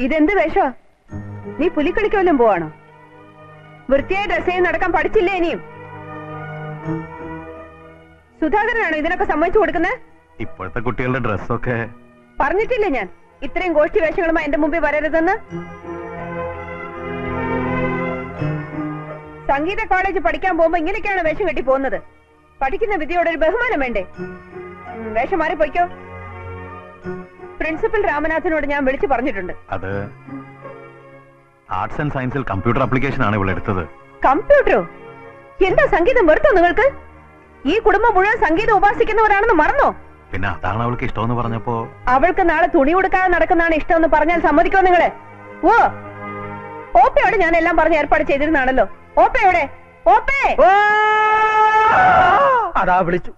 ഇതെന്ത് വേഷോ? നീ പുലിക്കളിക്ക് വല്ലതും പോവാണോ? വൃത്തിയായി ഡ്രസ് ചെയ്ത് നടക്കാൻ പഠിച്ചില്ലേ ഇനിയും? സുധാകരനാണോ ഇതിനൊക്കെ സമ്മതിച്ചു കൊടുക്കുന്നത്? ഇപ്പോഴത്തെ കുട്ടികളുടെ ഡ്രസ്സൊക്കെ പറഞ്ഞിട്ടില്ലേ ഞാൻ ഇത്രയും ഗോഷ്ഠി വേഷങ്ങളുമായി എന്റെ മുമ്പിൽ വരരുതെന്ന്? സംഗീത കോളേജ് പഠിക്കാൻ പോകുമ്പോ ഇങ്ങനെയൊക്കെയാണ് വേഷം കെട്ടി പോകുന്നത്. പഠിക്കുന്ന വിദ്യയോട് ഒരു ബഹുമാനം വേണ്ടേ? വേഷം മാറി പോയിക്കോ. പ്രിൻസിപ്പൽ രാമനാഥനോട് ഞാൻ വിളിച്ചു പറഞ്ഞിട്ടുണ്ട്. അത് ആർട്സ് ആൻഡ് സയൻസിൽ കമ്പ്യൂട്ടർ ആപ്ലിക്കേഷൻ ആണ് ഇവിടെ എടുത്തത്. കമ്പ്യൂട്ടറോ? എന്താ സംഗീതം വെറുത്തോ നിങ്ങൾക്ക്? ഈ കുടുംബം മുഴുവൻ സംഗീതം ഉപാസിക്കുന്നവരാണെന്ന് മറന്നോ? പിന്നെ അതാണ് അവൾക്ക് ഇഷ്ടമെന്ന് പറഞ്ഞപ്പോ. അവൾക്ക് നാളെ തുണി കൊടുക്കാതെ നടക്കുന്നതാണ് ഇഷ്ടമെന്ന് പറഞ്ഞാൽ സമ്മതിക്കോ നിങ്ങള്? ഓ ഓപ്പയോട് ഞാൻ എല്ലാം പറഞ്ഞ് ഏർപ്പാട് ചെയ്തിരുന്നാണല്ലോ. ഓപ്പയോടെ ഓപ്പേ അതാ വിളിച്ചു.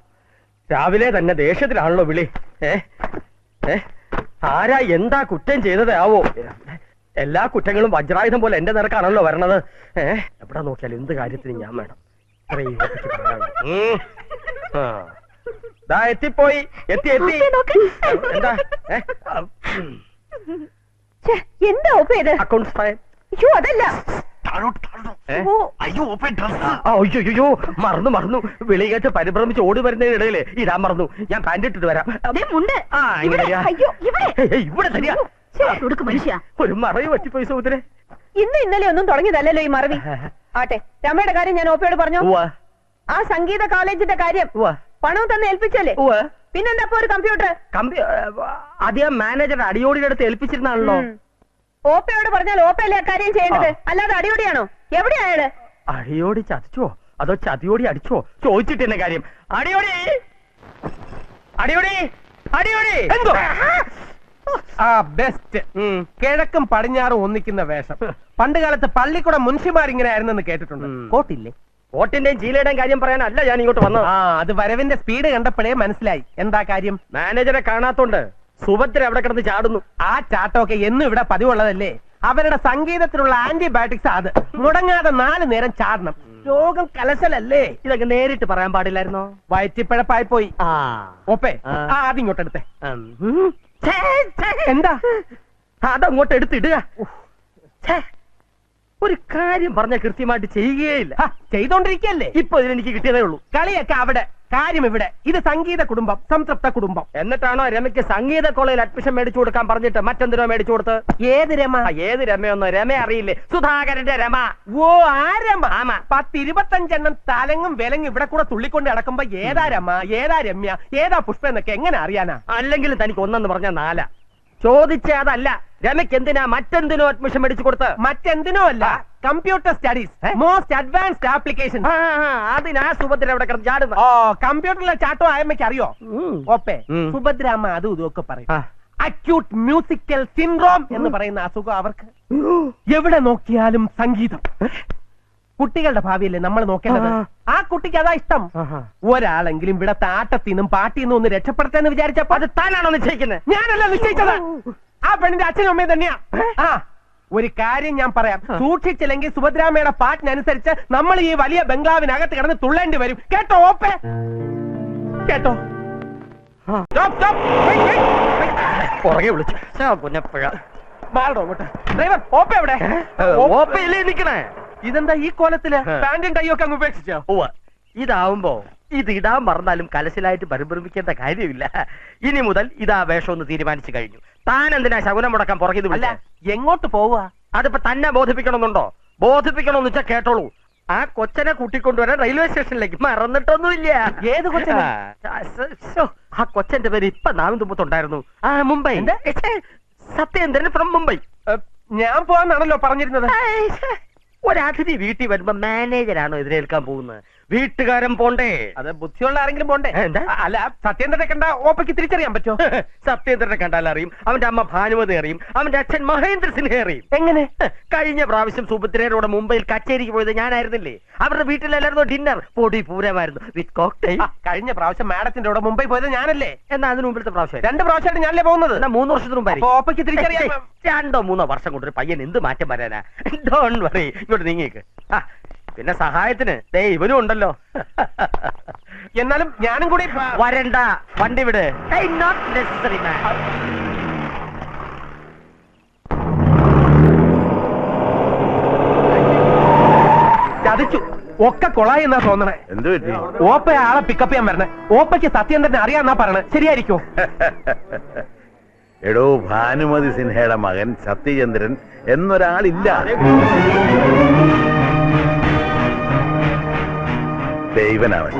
രാവിലെ തന്നെ ദേഷ്യത്തിലാണല്ലോ വിളി. ആരാ എന്താ കുറ്റം ചെയ്തത് ആവോ? എല്ലാ കുറ്റങ്ങളും വജ്രായുധം പോലെ എന്റെ നിരക്കാണല്ലോ വരണത്. എവിടെ നോക്കിയാലും എന്ത് കാര്യത്തിനും ഞാൻ വേണം. എത്തിപ്പോയി എത്തി എത്തി. എന്താ എന്താ ഓപ്പ ഇത്? Accounts file. അയ്യോ അതല്ല. അയ്യോ മറന്നു വിളി കേട്ട് പരിഭ്രമിച്ച് ഓടി വരുന്നതിനിടയില് ഇടാൻ മറന്നു. ഞാൻ പാന്റ് ഇട്ടിട്ട് വരാം. ഇവിടെ തരിക. ഒരു മറവി പറ്റിപ്പോയി സുഹൃത്തിനെ. ഇന്നലെ ഒന്നും തുടങ്ങിയതല്ലോ ഈ മറവി. ആട്ടെ, രമയുടെ കാര്യം ഞാൻ ഓപ്പയോട് പറഞ്ഞു. ആ സംഗീത കോളേജിന്റെ കാര്യം പണവും തന്നെ ഏൽപ്പിച്ചല്ലേ? പിന്നെന്താ ഒരു കമ്പ്യൂട്ടർ? അധികം മാനേജർ അടിയോടിയുടെ അടുത്ത് ഏൽപ്പിച്ചിരുന്നാണല്ലോ. ഓപ്പയോട് പറഞ്ഞാൽ ഓപ്പയല്ലേ കാര്യം ചെയ്യേണ്ടത്, അല്ലാതെ അടിയോടിയാണോ? എവിടെയാ അയാള്? അടിയോടി ചതിച്ചോ അതോ ചതിയോടി അടിച്ചോ ചോദിച്ചിട്ട് തന്നെ കാര്യം. അടിയോടി അടിയോടി അടിയോടി എന്തോ ബെസ്റ്റ്. കിഴക്കും പടിഞ്ഞാറും ഒന്നിക്കുന്ന വേഷം. പണ്ട് കാലത്ത് പള്ളിക്കൂടം മുൻഷിമാരിങ്ങനെ ആയിരുന്നെന്ന് കേട്ടിട്ടുണ്ട്. കോട്ടില്ലേ? കോട്ടിന്റെയും ചീലയുടെയും കാര്യം പറയാനല്ല ഞാൻ ഇങ്ങോട്ട് വന്നത്. അത് വരവിന്റെ സ്പീഡ് കണ്ടപ്പോഴേ മനസ്സിലായി. എന്താ കാര്യം? മാനേജറെ കാണാത്തോണ്ട് സുഭദ്ര അവിടെ കിടന്ന് ചാടുന്നു. ആ ചാട്ടമൊക്കെ എന്നും ഇവിടെ പതിവുള്ളതല്ലേ? അവരുടെ സംഗീതത്തിനുള്ള ആന്റിബയോട്ടിക്സ്. അത് മുടങ്ങാതെ 4 നേരം ചാടണം. രോഗം കലശലല്ലേ? ഇതൊക്കെ നേരിട്ട് പറയാൻ പാടില്ലായിരുന്നോ? വയറ്റിപ്പഴപ്പായി പോയി. ഓപ്പേ ആദ്യം ഇങ്ങോട്ട് എടുത്തേ. എന്താ അതങ്ങോട്ട് എടുത്തിടുക. ഒരു കാര്യം പറഞ്ഞ കൃത്യമായിട്ട് ചെയ്യുകയില്ല. ചെയ്തോണ്ടിരിക്കല്ലേ? ഇപ്പൊ ഇതിനെനിക്ക് കിട്ടിയതേ ഉള്ളൂ. കളിയൊക്കെ അവിടെ, കാര്യം ഇവിടെ. ഇത് സംഗീത കുടുംബം, സംതൃപ്ത കുടുംബം. എന്നിട്ടാണോ രമയ്ക്ക് സംഗീത കോളേജിൽ അഡ്മിഷൻ മേടിച്ചു കൊടുക്കാൻ പറഞ്ഞിട്ട് മറ്റെന്തിനോ മേടിച്ചു കൊടുത്ത്? ഏത് രമ? ഏത് രമയൊന്നോ? രമ അറിയില്ലേ? സുധാകരന്റെ രമ. ഓ ആ രമ. 10-25 തലങ്ങും വിലങ്ങും ഇവിടെ കൂടെ തുള്ളിക്കൊണ്ട് നടക്കുമ്പോ ഏതാ രമ, ഏതാ രമ്യ, ഏതാ പുഷ്പ എന്നൊക്കെ എങ്ങനെ അറിയാനാ? അല്ലെങ്കിലും തനിക്ക് ഒന്നെന്ന് പറഞ്ഞ 4. ചോദിച്ചേ അതല്ല. രമയ്ക്ക് എന്തിനാ മറ്റെന്തിനോ അഡ്മിഷൻ മേടിച്ചു കൊടുത്ത്? മറ്റെന്തിനോ അല്ല, computer studies, most advanced application. അതിനാ സുഭദ്ര അവിടെ കിടന്ന് ചാടുന്നു. കമ്പ്യൂട്ടറിലെ ചാട്ടോ ആയമ്മയ്ക്ക് അറിയോ? ഓപ്പേ സുഭദ്ര അമ്മ അതും ഇതൊക്കെ പറയും. അക്യൂട്ട് മ്യൂസിക്കൽ സിൻഡ്രോം എന്ന് പറയുന്ന അസുഖം അവർക്ക്. എവിടെ നോക്കിയാലും സംഗീതം. കുട്ടികളുടെ ഭാവിയല്ലേ നമ്മൾ നോക്കേണ്ടത്. ആ കുട്ടിക്ക് അതാ ഇഷ്ടം. ഒരാളെങ്കിലും ഇവിടത്തെ ആട്ടത്തിനും പാട്ടിന്നും ഒന്ന് രക്ഷപ്പെടുത്തെന്ന് വിചാരിച്ചപ്പോ അത് താനാണോ നിശ്ചയിക്കുന്നത്? ഞാനല്ല നിശ്ചയിച്ചത്. ആ പെണ്ണിന്റെ അച്ഛനും അമ്മയും തന്നെയാ. ഒരു കാര്യം ഞാൻ പറയാം, സൂക്ഷിച്ചില്ലെങ്കിൽ സുഭദ്രാമയുടെ പാട്ടിനനുസരിച്ച് നമ്മൾ ഈ വലിയ ബംഗ്ലാവിനകത്ത് കിടന്ന് തുള്ളേണ്ടി വരും. കേട്ടോ ഓപ്പേ? കേട്ടോ? പുറകെ വിളിച്ചു പുന്നപ്പുഴ. ഡ്രൈവർ ഓപ്പ എവിടെ? ഓപ്പയിലേ നിക്കണേ. ഇതെന്താ ഈ കോലത്തില്? പാന്റും ടൈയൊക്കെ അങ്ങ് ഉപേക്ഷിച്ചോ? ഇതാവുമ്പോ ഇത് ഇടാൻ മറന്നാലും കലശലായിട്ട് പരിഭ്രമിക്കേണ്ട കാര്യമില്ല. ഇനി മുതൽ ഇതാ വേഷം ഒന്ന് തീരുമാനിച്ചു കഴിഞ്ഞു. താൻ എന്തിനാ ശകുനം മുടക്കാൻ പുറകിൽ? അല്ല, എങ്ങോട്ട് പോവുക? അതിപ്പോ തന്നെ ബോധിപ്പിക്കണമെന്നുണ്ടോ? ബോധിപ്പിക്കണമെന്ന് വെച്ചാ കേട്ടോളൂ. ആ കൊച്ചനെ കൂട്ടിക്കൊണ്ടുവരാൻ റെയിൽവേ സ്റ്റേഷനിലേക്ക് മറന്നിട്ടൊന്നുമില്ല. ഏത് കൊച്ചനെ? ആ കൊച്ചന്റെ പേര് ഇപ്പൊ നാവിൻ തുമ്പത്തുണ്ടായിരുന്നു. മുംബൈ. സത്യേന്ദ്രൻ ഫ്രം മുംബൈ. ഞാൻ പോവാന്നാണല്ലോ പറഞ്ഞിരുന്നത്. ഒരതിഥി വീട്ടിൽ വരുമ്പോ മാനേജരാണോ എതിരേൽക്കാൻ പോകുന്നത്? വീട്ടുകാരൻ പോണ്ടേ? അത് ബുദ്ധിയുള്ള ആരെങ്കിലും പോണ്ടേ? അല്ല, സത്യേന്ദ്രനെ കണ്ട ഓപ്പയ്ക്ക് തിരിച്ചറിയാൻ പറ്റോ? സത്യേന്ദ്രനെ കണ്ടാൽ അറിയും. അവന്റെ അമ്മ ഭാനുമതി അറിയും. അവന്റെ അച്ഛൻ മഹേന്ദ്ര സിൻഹ അറിയും. എങ്ങനെ? കഴിഞ്ഞ പ്രാവശ്യം സുഭദ്രയോടെ മുംബൈയിൽ കച്ചേരിക്ക് പോയത് ഞാനായിരുന്നില്ലേ? അവരുടെ വീട്ടിലെല്ലായിരുന്നു ഡിന്നർ. പൊടി പൂരമായിരുന്നു വിത്ത് കോക്ടെയിൽ. കഴിഞ്ഞ പ്രാവശ്യം മാഡത്തിന്റെ കൂടെ മുംബൈ പോയത് ഞാനല്ലേ? എന്നാ അതിന് മുമ്പിലത്തെ പ്രാവശ്യം? 2 പ്രാവശ്യമായിട്ട് ഞാനല്ലേ പോകുന്നത്. എന്നാ 3 വർഷത്തിന് മുമ്പായി. ഓപ്പയ്ക്ക് തിരിച്ചറിയാം. 2-3 വർഷം കൊണ്ടൊരു പയ്യൻ എന്ത് മാറ്റം വരാനാ? ഡോണ്ട് വറി, ഇങ്ങോട്ട് നീങ്ങിക്ക്. പിന്നെ സഹായത്തിന് ദേ ഇവനും ഉണ്ടല്ലോ. എന്നാലും ഞാനും കൂടി വരണ്ട, വണ്ടി വിട്. നോട്ട് നെസസറി മാൻ. ചതിച്ചു. ഒക്കെ കൊളായി എന്നാ തോന്നണേ. എന്ത് പറ്റി? ഓപ്പ ആളെ പിക്കപ്പ് ചെയ്യാൻ വരണേ. ഓപ്പയ്ക്ക് സത്യേന്ദ്രനെ അറിയാന്നാ പറയണേ. ശരിയായിരിക്കോ? എടോ, ഭാനുമതി സിൻഹയുടെ മകൻ സത്യചന്ദ്രൻ എന്നൊരാളില്ല. ദൈവനവൻ.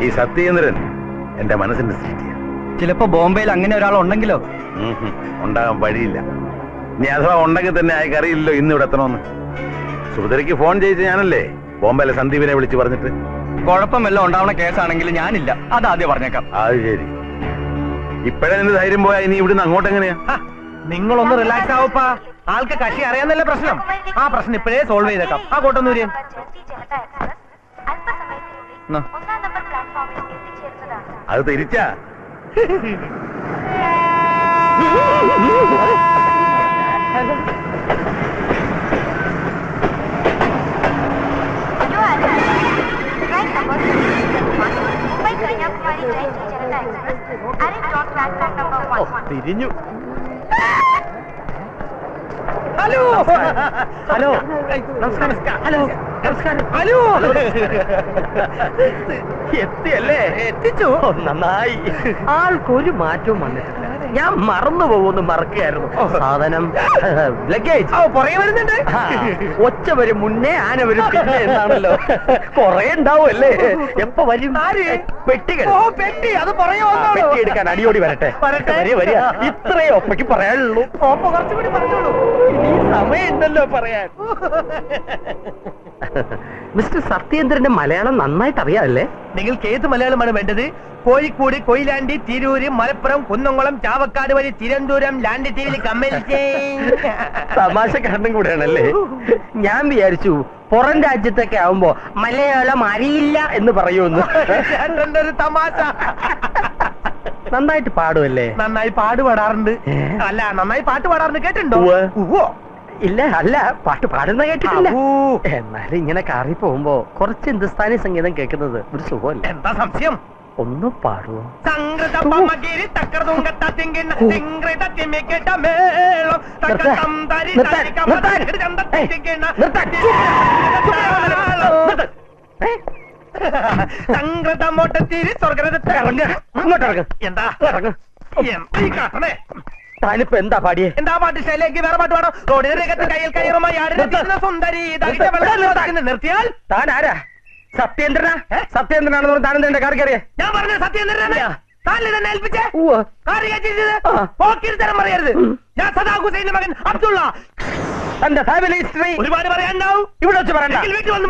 ഈ സത്യചന്ദ്രൻ എന്റെ മനസ്സിന്റെ സൃഷ്ടിയാണ്. ചിലപ്പോ ബോംബെയിൽ അങ്ങനെ ഒരാൾ ഉണ്ടെങ്കിലോ? ഉണ്ടാകാൻ വഴിയില്ല. നീ അഥവാ ഉണ്ടെങ്കിൽ തന്നെ അയാൾക്ക് അറിയില്ലല്ലോ ഇന്ന് ഇവിടെ എത്തണമെന്ന്. സുഭദ്രയ്ക്ക് ഫോൺ ചെയ്ത് ഞാനല്ലേ ബോംബെയിലെ സന്ദീപിനെ വിളിച്ച് പറഞ്ഞിട്ട്. കുഴപ്പമെല്ലാം ഉണ്ടാവുന്ന കേസാണെങ്കിൽ ഞാനില്ല, അതാദ്യം പറഞ്ഞേക്കാം. അത് ശരി. ഇപ്പഴേ നിന്റെ ധൈര്യം പോയാ ഇനി ഇവിടുന്ന് അങ്ങോട്ട് എങ്ങനെയാ? നിങ്ങളൊന്ന് റിലാക്സ് ആവപ്പാ. ആൾക്ക് കക്ഷി അറിയാന്നല്ലേ പ്രശ്നം. ആ പ്രശ്നം ഇപ്പോഴേ സോൾവ് ചെയ്തേക്കാം. ആ കോട്ടൊന്നൂര് അത് തിരിച്ചാ. തിരിഞ്ഞു. ഹലോ ഹലോ നമസ്കാരം. ഹലോ നമസ്കാരം. ഹലോ എത്തിയല്ലേ? എത്തിച്ചു. നന്നായി. ആൾക്കൊരു മാറ്റവും വന്നിട്ടില്ല. ഞാൻ മറന്നു പോകുന്നു, മറക്കുകയായിരുന്നു. സാധനം ലഗേജ് പുറകെ വരുന്നുണ്ട്. ഒച്ച വരും മുന്നേ, ആന വരും പിന്നെ എന്നാണല്ലോ. കൊറേ ഉണ്ടാവുമല്ലേ? എപ്പോ വരും? പെട്ടികൾ. ഓ പെട്ടി, അത് പുറകെ പെട്ടി എടുക്കാൻ അടിയോടി വരട്ടെ. വരിക. ഇത്രേ ഒപ്പയ്ക്ക് പറയാനുള്ളൂ. ഓപ്പ കുറച്ചുകൂടി പറഞ്ഞോളൂ. ഈ സമയമുണ്ടല്ലോ പറയാൻ. മിസ്റ്റർ സത്യേന്ദ്രന്റെ മലയാളം നന്നായിട്ട് അറിയാമല്ലേ? നിങ്ങൾക്ക് ഏത് മലയാളമാണ് വേണ്ടത്? കോഴിക്കോട്, കൊയിലാണ്ടി, തിരൂര്, മലപ്പുറം, കുന്നംകുളം, ചാവക്കാട് വഴി തിരുവനന്തപുരം, ലാൻഡ് ടിവിയിൽ കമ്മൽ. തമാശ കാരണം കൂടെയാണല്ലേ? ഞാൻ വിചാരിച്ചു പുറം രാജ്യത്തൊക്കെ ആവുമ്പോ മലയാളം അറിയില്ല എന്ന് പറയുമെന്ന്. ഒരു തമാശ. നന്നായിട്ട് പാടുമല്ലേ? നന്നായി പാടുപാടാറുണ്ട്. അല്ല, നന്നായി പാട്ട് പാടാറുണ്ട്. കേട്ടിട്ടുണ്ടോ? ഉവ്വോ. ഇല്ല, അല്ല, പാട്ട് പാടുന്ന കേട്ടിട്ടില്ല. എന്നാലും ഇങ്ങനെ കാറി പോകുമ്പോ കുറച്ച് ഹിന്ദുസ്ഥാനി സംഗീതം കേൾക്കുന്നത് ഒരു സുഖമല്ല. എന്താ സംശയം? ഒന്ന് പാടുവോ? താനിപ്പോ എന്താ പാടിയേ? എന്താ പാട്ട്? ശൈലേക്ക് വേറെ പാട്ട് പാടോ? റോഡിനെ കയ്യിൽ കയറുമായി സുന്ദരി നിർത്തിയാൽ താൻ ആരാ? സത്യേന്ദ്രനാ? സത്യേന്ദ്രനാണെന്ന് താൻ എന്റെ കാർ കയറിയേ? ഞാൻ പറഞ്ഞു സത്യേന്ദ്രനാ. തന്നെ ഏൽപ്പിച്ചേ തരം പറയരുത്. ഞാൻ സദാ ഹുസൈന്റെ മകൻ അബ്ദുള്ള. എന്റെ ഫാമിലി ഹിസ്റ്ററി ഒരുപാട് പറയാനുണ്ടാവും. ഇവിടെ വെച്ച് പറയണ്ട. വീട്ടിൽ വന്ന്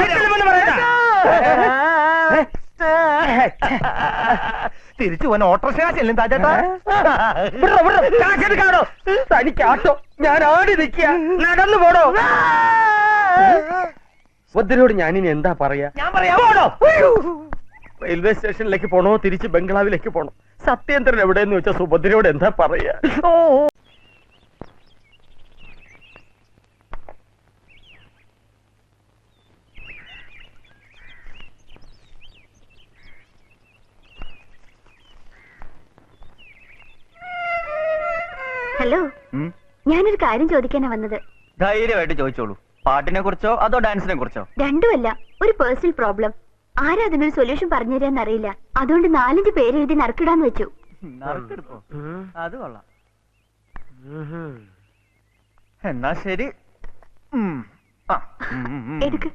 തിരിച്ചു പോകാൻ ഓട്ടോറിക്ഷ കാശല്ലേ താച്ചേട്ടാ? തനിക്ക് ആട്ടോ, ഞാൻ ആടി നിൽക്കുക. നടന്നു പോടോ. ബുദ്ധനോട് ഞാനിനി എന്താ പറയാ? ഞാൻ പറയാം. റെയിൽവേ സ്റ്റേഷനിലേക്ക് പോണോ തിരിച്ച് ബംഗ്ലാവിലേക്ക് പോണോ? സത്യേന്ദ്രൻ എവിടെയെന്ന് വെച്ചാൽ സുഭദ്രയോട് എന്താ പറയാ? ഹലോ, ഞാനൊരു കാര്യം ചോദിക്കാനാ വന്നത്. ധൈര്യമായിട്ട് ചോദിച്ചോളൂ. പാട്ടിനെ കുറിച്ചോ അതോ ഡാൻസിനെ കുറിച്ചോ? രണ്ടുമല്ല, ഒരു പേഴ്സണൽ പ്രോബ്ലം. ആരാ അതിനൊരു സൊല്യൂഷൻ പറഞ്ഞു തരാന്ന് അറിയില്ല. അതുകൊണ്ട് 4-5 പേര് എഴുതി നറുക്കിടാന്ന് വെച്ചു. അത് കൊള്ളാം. എന്നാ ശരി. എടുക്ക്.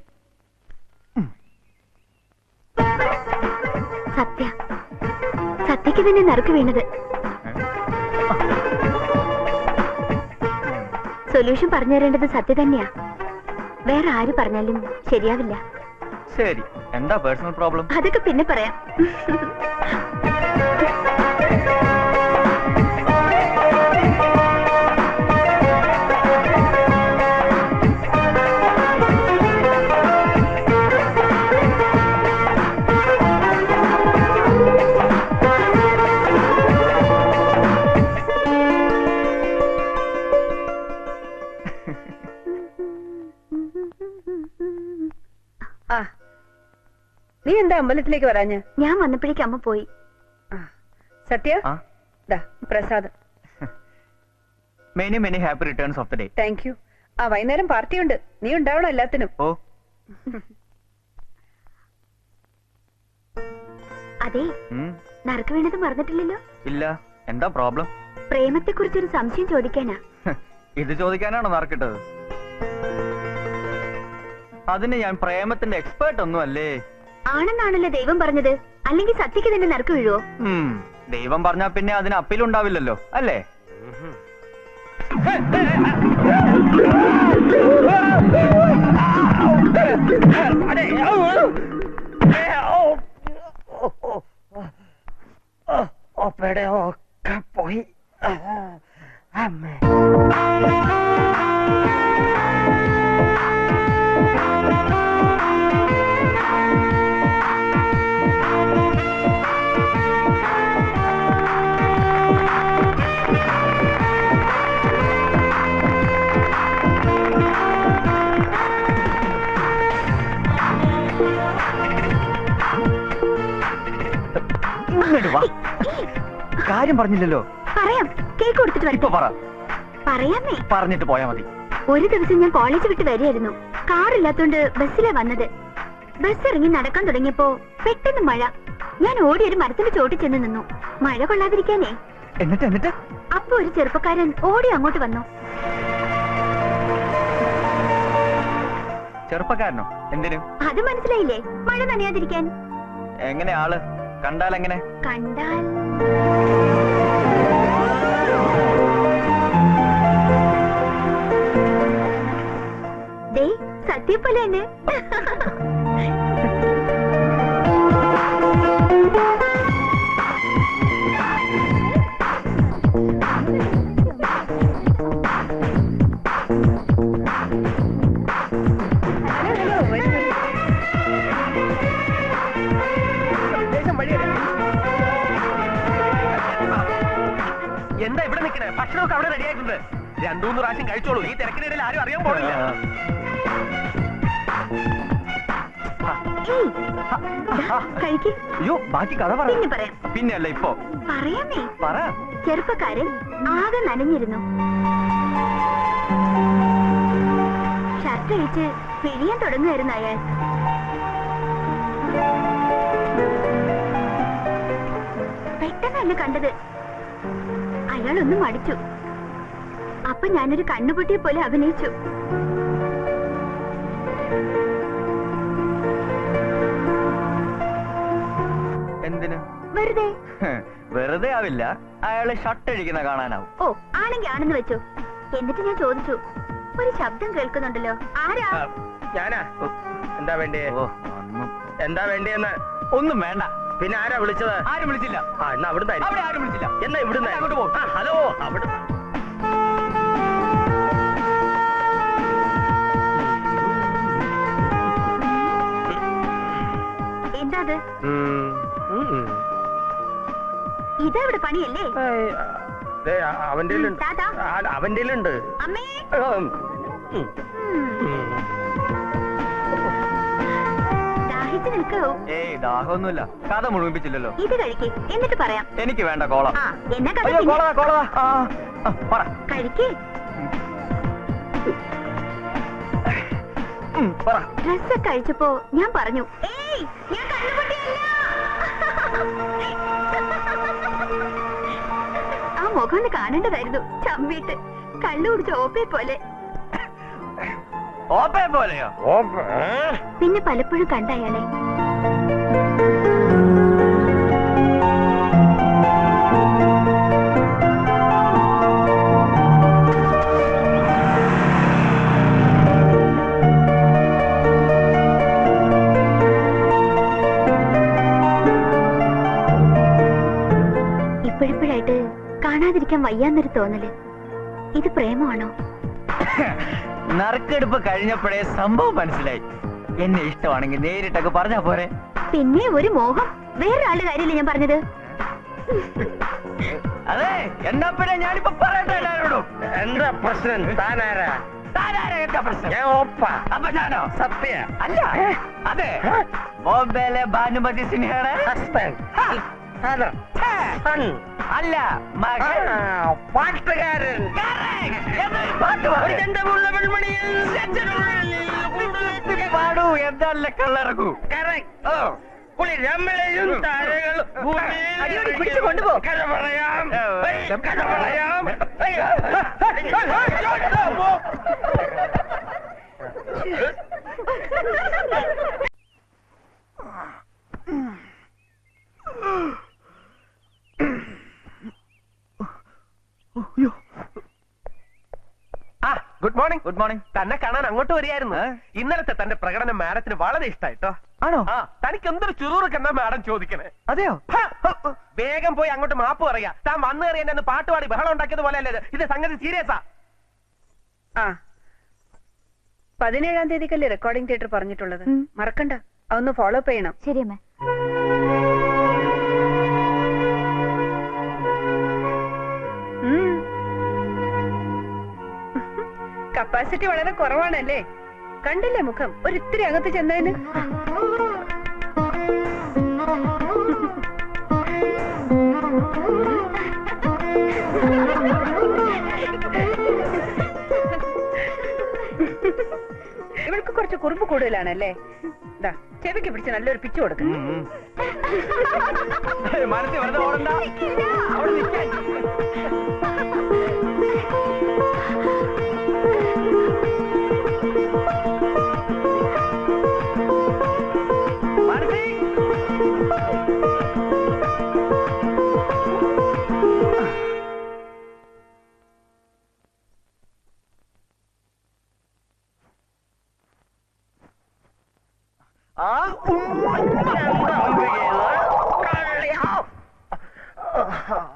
സത്യക്ക് തന്നെ നറുക്ക് വീണത്. സൊല്യൂഷൻ പറഞ്ഞു തരേണ്ടത് സത്യ തന്നെയാ. വേറെ ആര് പറഞ്ഞാലും ശരിയാവില്ല. ശരി, എന്താ പേഴ്സണൽ പ്രോബ്ലം? അതൊക്കെ പിന്നെ പറയാം. നീ എന്താ അമ്പലത്തിലേക്ക് വരാഞ്ഞ്? ഞാൻ വന്നപ്പോഴേക്ക് അമ്മ പോയി. സത്യ, പ്രസാദം. Many many happy returns of the day. Thank you. വൈകുന്നേരം പാർട്ടിയുണ്ട്, നീ ഉണ്ടാവണം എല്ലാത്തിനും. ഓ അതെ, നറുക്ക് വീണത് മറന്നിട്ടില്ലല്ലോ? ഇല്ല. എന്താ പ്രോബ്ലം? പ്രേമത്തെ കുറിച്ചൊരു സംശയം ചോദിക്കാനാ. ഇത് ചോദിക്കാനാണോ നറുക്കിട്ടത്? അതിന് ഞാൻ പ്രേമത്തിന്റെ എക്സ്പേർട്ട് ഒന്നും അല്ലേ. ആണെന്നാണല്ലോ ദൈവം പറഞ്ഞത്. അല്ലെങ്കിൽ സത്യക്ക് തന്നെ നറുക്ക് വീഴുവോ? ദൈവം പറഞ്ഞാ പിന്നെ അതിന് അപ്പീലുണ്ടാവില്ലല്ലോ അല്ലേ? ഒക്കെ പോയി. അമ്മേ കാര്യം പറഞ്ഞില്ലല്ലോ. പറയാം, കേക്ക് കൊടുത്തിട്ട് ഇപ്പൊ പറ. പറയാമേ. പറഞ്ഞിട്ട് പോയാ മതി. ഒരു ദിവസം ഞാൻ കോളേജ് വിട്ട് വരികയായിരുന്നു. കാറില്ലാത്തോണ്ട് ബസ്സിലാ വന്നത്. ബസ് ഇറങ്ങി നടക്കാൻ തുടങ്ങിയപ്പോ പെട്ടെന്ന് മഴ. ഞാൻ ഓടി ഒരു മരത്തിന്റെ ചോട്ടിൽ ചെന്ന് നിന്നു, മഴ കൊള്ളാതിരിക്കാനേ. എന്നിട്ട് അപ്പൊ ഒരു ചെറുപ്പക്കാരൻ ഓടി അങ്ങോട്ട് വന്നു. ചെറുപ്പക്കാരനോ? എന്തിനു? അത് മനസ്സിലായില്ലേ? മഴ നനയാതിരിക്കാൻ. എങ്ങനെ ആള്? കണ്ടാൽ എങ്ങനെ? കണ്ടാൽ ദേ സത്യപോലെ തന്നെ. എന്താ ഇവിടെ നിൽക്കണേ? ഭക്ഷണമൊക്കെ അവിടെ റെഡി ആയിട്ടുണ്ട്. 2-3 പ്രാവശ്യം കഴിച്ചോളൂ. ഈ തിരക്കിനിടയിൽ ആരും അറിയാൻ പോണില്ല. അയ്യോ, ബാക്കി കഥ പറ. പിന്നെ പറയാം. പിന്നെയല്ല ഇപ്പൊ പറയാമേ. പറ. ചെറുപ്പക്കാരൻ ആകെ നനഞ്ഞിരുന്നു. ഷർട്ട് അഴിച്ച് പിഴിയാൻ തുടങ്ങുമായിരുന്നു അയാൾ. പെട്ടെന്ന് എന്നെ കണ്ടത്. അയാളൊന്ന് മടിച്ചു. അപ്പൊ ഞാനൊരു കണ്ണുപൊട്ടിയെ പോലെ അഭിനയിച്ചു. എന്തിന്? വെറുതെ. വെറുതെ ആവില്ല. അയാള് ഷർട്ട് അഴിക്കുന്ന കാണാനാവും. ഓ, ആണെങ്കി ആണെന്ന് വെച്ചു. എന്നിട്ട് ഞാൻ ചോദിച്ചു, ഒരു ശബ്ദം കേൾക്കുന്നുണ്ടല്ലോ, ആരാ? ഞാനാ. എന്താ വേണ്ടേ? എന്താ വേണ്ടിയെന്ന്? ഒന്നും വേണ്ട. പിന്നെ ആരാ വിളിച്ചത്? ആരും വിളിച്ചില്ല. എന്നാ അവിടുന്ന് അവിടെ ആരും വിളിച്ചില്ല. എന്നാ ഇവിടുന്ന് അങ്ങോട്ട് പോ. ഹലോ, അവിടുന്ന്. എന്താ അത്? ഇതെവിടെ പണിയല്ലേ? അവന്റെ ഉണ്ട്. അമ്മേ, ദാഹിച്ചു നിൽക്കോ? ഏയ്, ദാഹമൊന്നുമില്ല. കഥ മുഴുമിപ്പിച്ചില്ലല്ലോ. ഇത് കഴിക്കേ, എന്നിട്ട് പറയാം. എനിക്ക് വേണ്ട കോള. എന്നാ കഥ അയ്യോ, കോള കോള. പറ. കഴിക്കേ. പറ. ഡ്രസ്സൊക്കെ കഴിച്ചപ്പോ ഞാൻ പറഞ്ഞു, ഏയ് ഞാൻ കണ്ണുപൊട്ടിയല്ല. ആ മുഖം ഒന്ന് കാണേണ്ടതായിരുന്നു. ചമ്മിട്ട് കള്ളു കുടിച്ച ഓപ്പയെ പോലെ. ഓപ്പയെ പോലെയോ? പിന്നെ പലപ്പോഴും കണ്ട അയാളെ. ഇപ്പോഴിപ്പോഴായിട്ട് കാണാതിരിക്കാൻ വയ്യാന്നൊരു തോന്നല്. ഇത് പ്രേമമാണോ? നറുക്കെടുപ്പ് കഴിഞ്ഞപ്പോഴേ സംഭവം മനസ്സിലായി. എന്നെ ഇഷ്ടമാണെങ്കിൽ നേരിട്ടൊക്കെ പറഞ്ഞാ പോരെ. പിന്നെ ഒരു മോഹം. വേറൊരാളുടെ കാര്യമില്ല ഞാൻ പറഞ്ഞത്. അതെ, എന്നാ പിന്നെ ഞാനിപ്പോ പറയട്ടെ എല്ലാവരോടും. എന്താ പ്രശ്നം? താനാരാ? എന്താ പ്രശ്നം? ഞാൻ ഓപ്പ. അപ്പൊ ഞാനോ? സത്യ. അല്ല. അതെ, ബോംബെയിലെ ഭാനുമതി സിൻഹയുടെ ഹസ്ബൻഡ്. അല്ല, മകൻ. പാട്ടുകാരൻ. പാടൂ, എന്താ കള്ളറക്കൂ. കുളിരമലയും താരകളും അടിയോടി പിടിച്ചു കൊണ്ടുപോ. കഥ പറയാം കഥ പറയാം. Good morning. Good morning. തന്നെ കാണാൻ അങ്ങോട്ട് വരികയായിരുന്നു. ഇന്നലത്തെ തന്റെ പ്രകടനം മാഡത്തിന് വളരെ ഇഷ്ടായിട്ടോ. ആണോ? തനിക്ക് എന്തൊരു ചുറൂറൊക്കെന്നാ മാഡം ചോദിക്കണേ. അതെയോ? വേഗം പോയി അങ്ങോട്ട് മാപ്പ് പറയാ. താൻ വന്നു കയറി എന്നെ പാട്ടുപാടി ബഹളം ഉണ്ടാക്കിയത് പോലെ അല്ലേ ഇത് സംഗതി സീരിയസാ. 17-ാം തീയതിക്കല്ലേ റെക്കോർഡിംഗ് തിയേറ്റർ പറഞ്ഞിട്ടുള്ളത്. മറക്കണ്ട, അതൊന്ന് ഫോളോ അപ്പ് ചെയ്യണം. ശരി അമ്മ. കപ്പാസിറ്റി വളരെ കുറവാണല്ലേ? കണ്ടില്ലേ മുഖം ഒരിത്തിരി അകത്ത് ചെന്നതിന്. ഇവൾക്ക് കുറച്ച് കുറുമ്പ് കൂടുതലാണല്ലേ? ചെവിക്ക് പിടിച്ച് നല്ലൊരു പിച്ചു കൊടുക്കും. മനസ്സിൽ വെറുതെ ഓടണ്ട. അവിടെ നിൽക്കാൻ.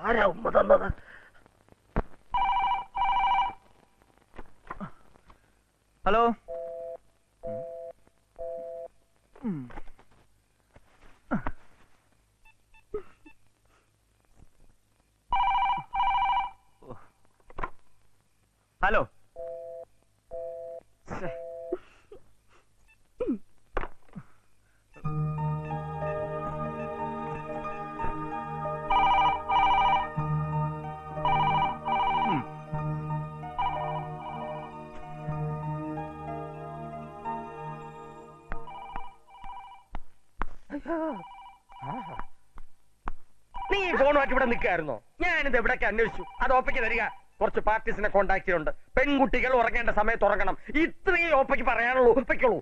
ആരാ ഉമ്മ തന്നത്? ഹലോ. ഹലോ. നീ ഫോണുമായിട്ട് ഇവിടെ നിൽക്കായിരുന്നോ? ഞാനിത് എവിടേക്ക് അന്വേഷിച്ചു. അത് ഓപ്പയ്ക്ക് തരിക. കുറച്ച് പാർട്ടീസിനെ കോണ്ടാക്ട് ചെയ്യുന്നുണ്ട്. പെൺകുട്ടികൾ ഉറങ്ങേണ്ട സമയത്ത് ഉറങ്ങണം. ഇത്രയും ഓപ്പയ്ക്ക് പറയാനുള്ളൂ. ഒപ്പയ്ക്കുള്ളൂ.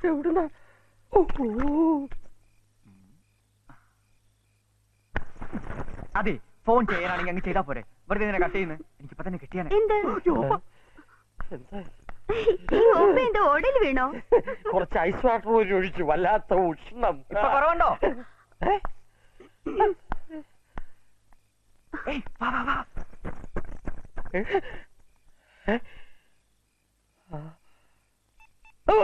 എവിടുന്നാ? അതെ, ഫോൺ ചെയ്യാനാണെങ്കിൽ അങ്ങ് ചെയ്താ പോരെ. വെറുതെ ഇതിനെ കട്ട് ചെയ്യുന്നത് എനിക്കിപ്പോ തന്നെ കിട്ടിയാനെ. എന്റെ ഓടയിൽ വീണോ? കുറച്ച് ഐസ് വാട്ടർ പോലും ഒഴിച്ചു. വല്ലാത്ത ഉഷ്ണം. ഇപ്പൊ കുറവുണ്ടോ? വാ